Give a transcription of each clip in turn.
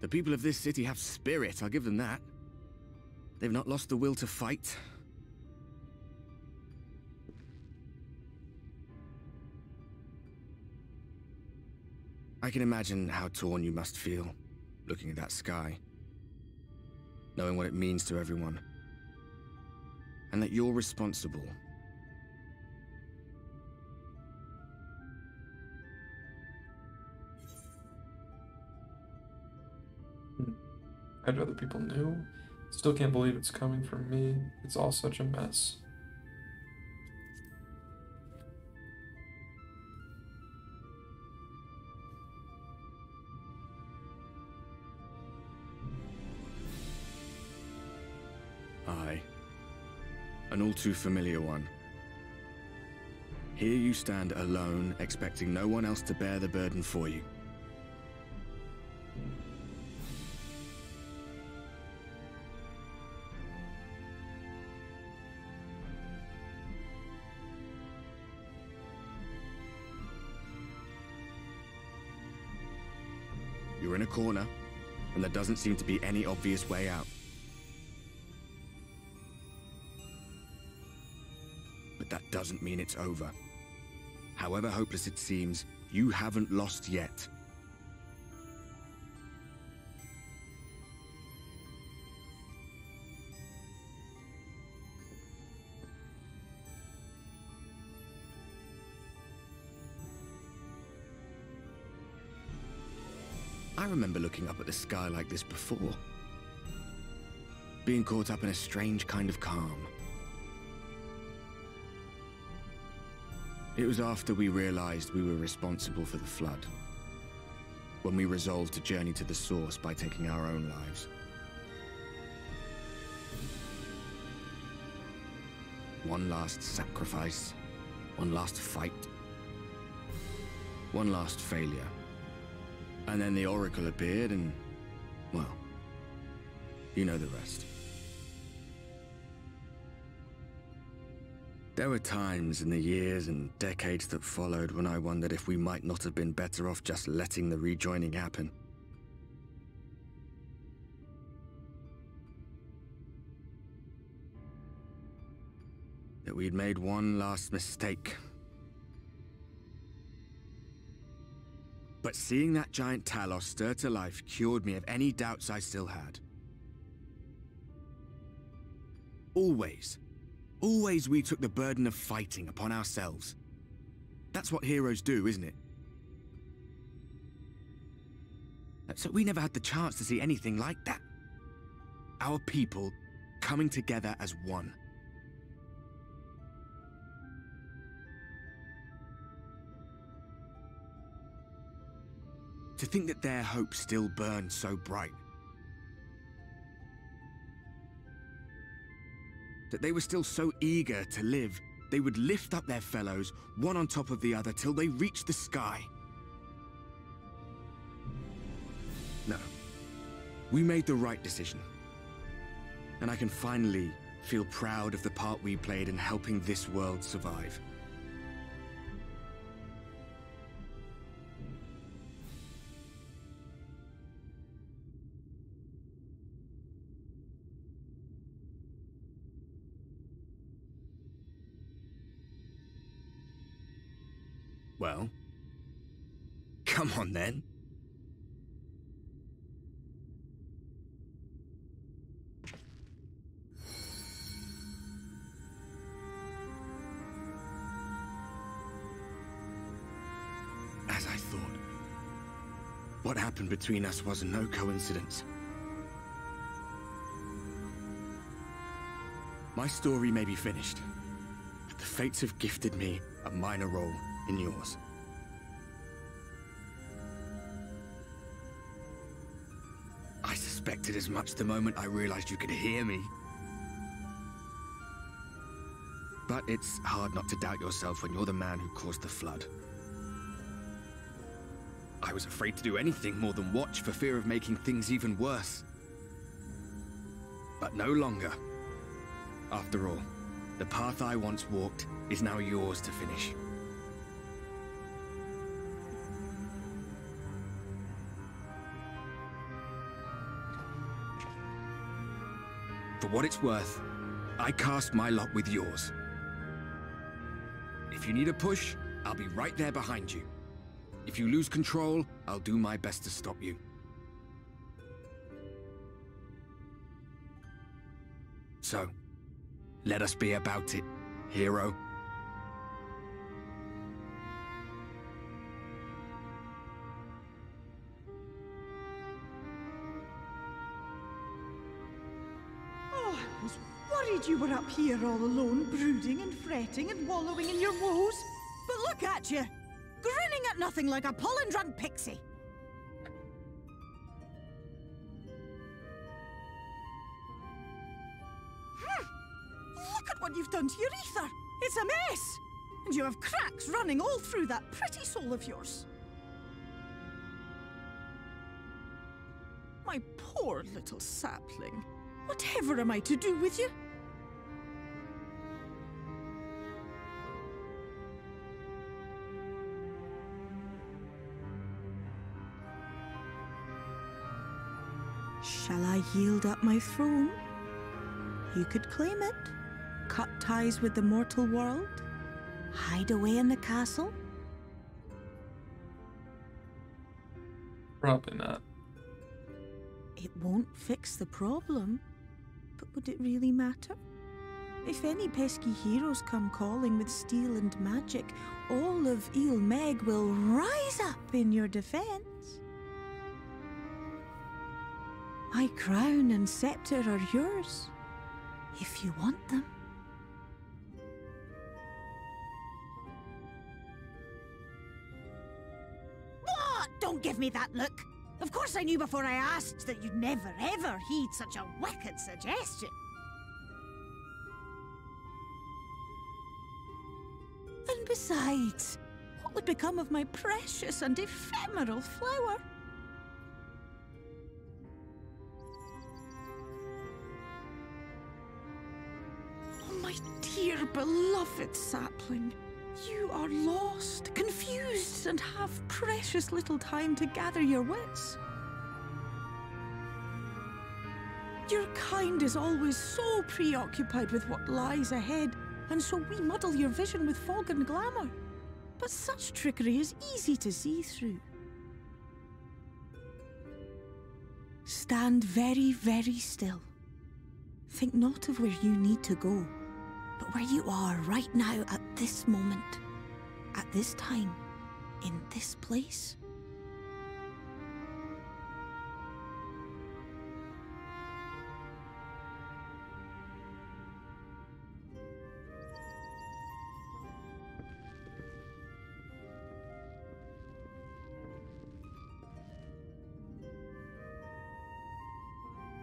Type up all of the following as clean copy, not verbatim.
The people of this city have spirit, I'll give them that. They've not lost the will to fight. I can imagine how torn you must feel, looking at that sky, knowing what it means to everyone, and that you're responsible. I'd rather people knew. Still can't believe it's coming from me. It's all such a mess. Aye. An all too familiar one. Here you stand alone, expecting no one else to bear the burden for you. You're in a corner, and there doesn't seem to be any obvious way out. But that doesn't mean it's over. However hopeless it seems, you haven't lost yet. I remember looking up at the sky like this before. Being caught up in a strange kind of calm. It was after we realized we were responsible for the flood. When we resolved to journey to the source by taking our own lives. One last sacrifice. One last fight. One last failure. And then the Oracle appeared and, well, you know the rest. There were times in the years and decades that followed when I wondered if we might not have been better off just letting the rejoining happen. That we'd made one last mistake. But seeing that giant Talos stir to life cured me of any doubts I still had. Always we took the burden of fighting upon ourselves. That's what heroes do, isn't it? So we never had the chance to see anything like that. Our people coming together as one. To think that their hope still burned so bright. That they were still so eager to live, they would lift up their fellows, one on top of the other, till they reached the sky. No. We made the right decision. And I can finally feel proud of the part we played in helping this world survive. Well, come on then. As I thought, what happened between us was no coincidence. My story may be finished, but the fates have gifted me a minor role in yours. I suspected as much the moment I realized you could hear me. But it's hard not to doubt yourself when you're the man who caused the flood. I was afraid to do anything more than watch for fear of making things even worse. But no longer. After all, the path I once walked is now yours to finish. For what it's worth, I cast my lot with yours. If you need a push, I'll be right there behind you. If you lose control, I'll do my best to stop you. So, let us be about it, hero. Oh, I was worried you were up here all alone, brooding and fretting and wallowing in your woes. But look at you, grinning at nothing like a pollen-drunk pixie. Look at what you've done to your ether. It's a mess. And you have cracks running all through that pretty soul of yours. My poor little sapling. Whatever am I to do with you? Shall I yield up my throne? You could claim it, cut ties with the mortal world, hide away in the castle. Probably not. It won't fix the problem, but would it really matter? If any pesky heroes come calling with steel and magic, all of Eel Meg will rise up in your defense. My crown and scepter are yours, if you want them. What? Don't give me that look. Of course I knew before I asked that you'd never ever heed such a wicked suggestion. And besides, what would become of my precious and ephemeral flower? Oh, my dear beloved sapling. You are lost, confused, and have precious little time to gather your wits. Your kind is always so preoccupied with what lies ahead, and so we muddle your vision with fog and glamour. But such trickery is easy to see through. Stand very, very still. Think not of where you need to go, but where you are right now at this moment, at this time, in this place.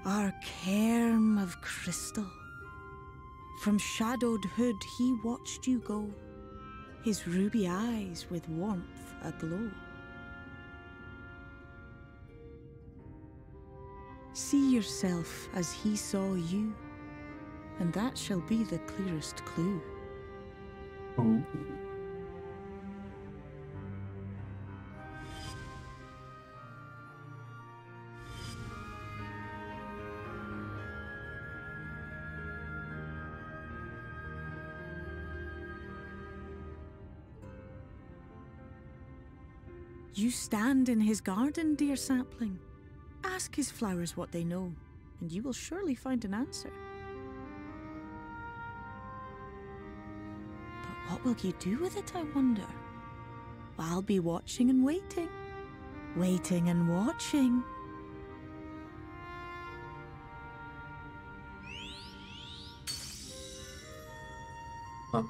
Our cairn of crystal. From shadowed hood he watched you go, his ruby eyes with warmth aglow. See yourself as he saw you, and that shall be the clearest clue. Ooh. You stand in his garden, dear sapling. Ask his flowers what they know, and you will surely find an answer. But what will you do with it, I wonder? I'll be watching and waiting. Waiting and watching. Huh.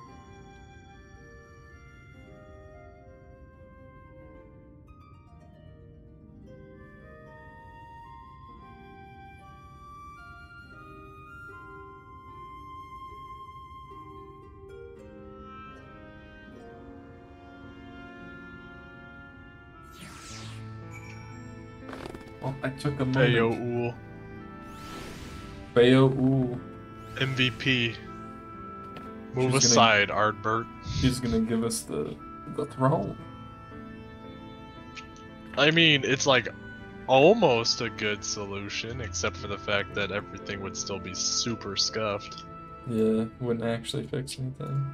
Well, I took a moment. Feyo-Ul. Feyo-Ul. MVP. Move She's aside, Ardbert. He's gonna give us the throne. I mean, it's like almost a good solution, except for the fact that everything would still be super scuffed. Yeah, wouldn't actually fix anything.